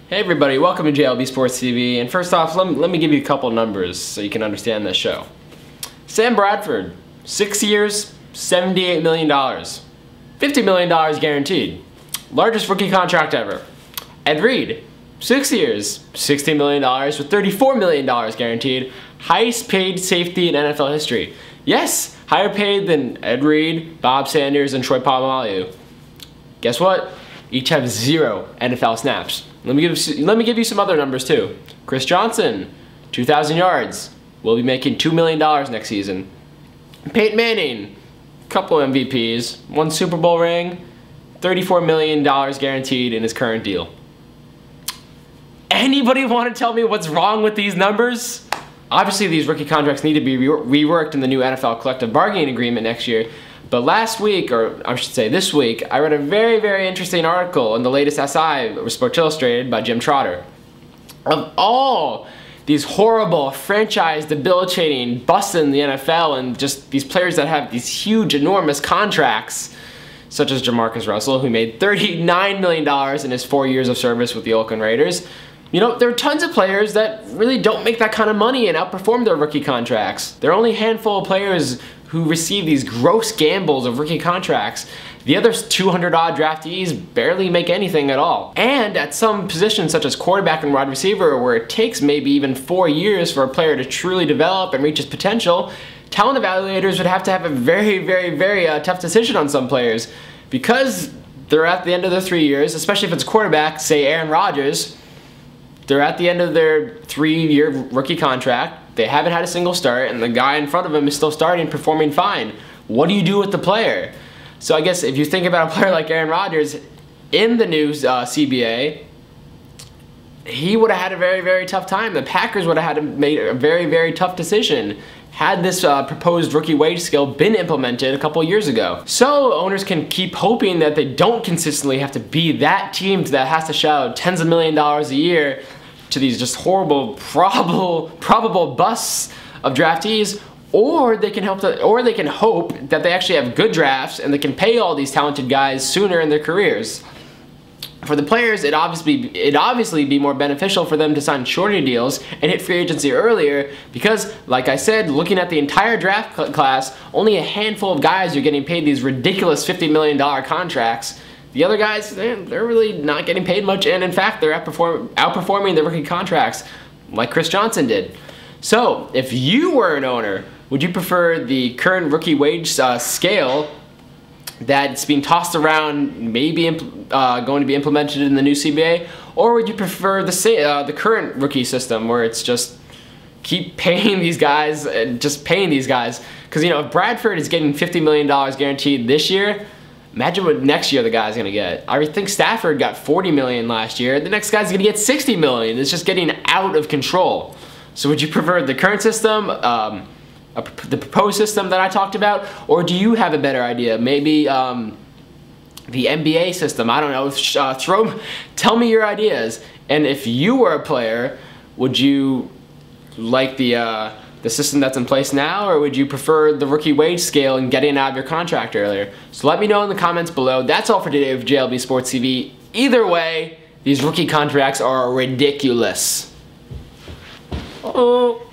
Hey everybody, welcome to JLB Sports TV, and first off, let me give you a couple numbers so you can understand this show. Sam Bradford, 6 years, $78 million. $50 million guaranteed. Largest rookie contract ever. Ed Reed, 6 years, $60 million with $34 million guaranteed. Highest paid safety in NFL history. Yes, higher paid than Ed Reed, Bob Sanders, and Troy Polamalu. Guess what? Each have 0 NFL snaps. Let me give you some other numbers too. Chris Johnson, 2,000 yards. Will be making $2 million next season. Peyton Manning, couple MVPs, 1 Super Bowl ring, $34 million guaranteed in his current deal. Anybody want to tell me what's wrong with these numbers? Obviously, these rookie contracts need to be reworked in the new NFL collective bargaining agreement next year. But last week, or I should say this week, I read a very, very interesting article in the latest SI, Sports Illustrated, by Jim Trotter. Of all these horrible, franchise debilitating busts in the NFL and just these players that have these huge, enormous contracts, such as Jamarcus Russell, who made $39 million in his 4 years of service with the Oakland Raiders. You know, there are tons of players that really don't make that kind of money and outperform their rookie contracts. There are only a handful of players who receive these gross gambles of rookie contracts. The other 200-odd draftees barely make anything at all. And at some positions such as quarterback and wide receiver, where it takes maybe even 4 years for a player to truly develop and reach his potential, talent evaluators would have to have a very, very, very tough decision on some players. Because they're at the end of their 3 years, especially if it's a quarterback, say Aaron Rodgers, they're at the end of their 3-year rookie contract. They haven't had a single start, and the guy in front of him is still starting, performing fine. What do you do with the player? So I guess if you think about a player like Aaron Rodgers in the new CBA, he would have had a very, very tough time. The Packers would have had to make a very, very tough decision had this proposed rookie wage scale been implemented a couple years ago. So owners can keep hoping that they don't consistently have to be that team that has to shell out tens of millions of dollars a year to these just horrible, probable busts of draftees, or they can hope that they actually have good drafts and they can pay all these talented guys sooner in their careers. For the players, it'd obviously be more beneficial for them to sign shorter deals and hit free agency earlier because, like I said, looking at the entire draft class, only a handful of guys are getting paid these ridiculous $50 million contracts. The other guys, they're really not getting paid much, and in fact, they're outperforming the rookie contracts like Chris Johnson did. So, if you were an owner, would you prefer the current rookie wage scale that's being tossed around, maybe going to be implemented in the new CBA, or would you prefer the current rookie system where it's just keep paying these guys and just paying these guys? Because, you know, if Bradford is getting $50 million guaranteed this year, imagine what next year the guy's gonna get. I think Stafford got $40 million last year. The next guy's gonna get $60 million. It's just getting out of control. So would you prefer the current system, the proposed system that I talked about, or do you have a better idea? Maybe the NBA system. I don't know. Tell me your ideas. And if you were a player, would you like the system that's in place now, or would you prefer the rookie wage scale and getting out of your contract earlier? So let me know in the comments below. That's all for today with JLB Sports TV. Either way, these rookie contracts are ridiculous. Oh.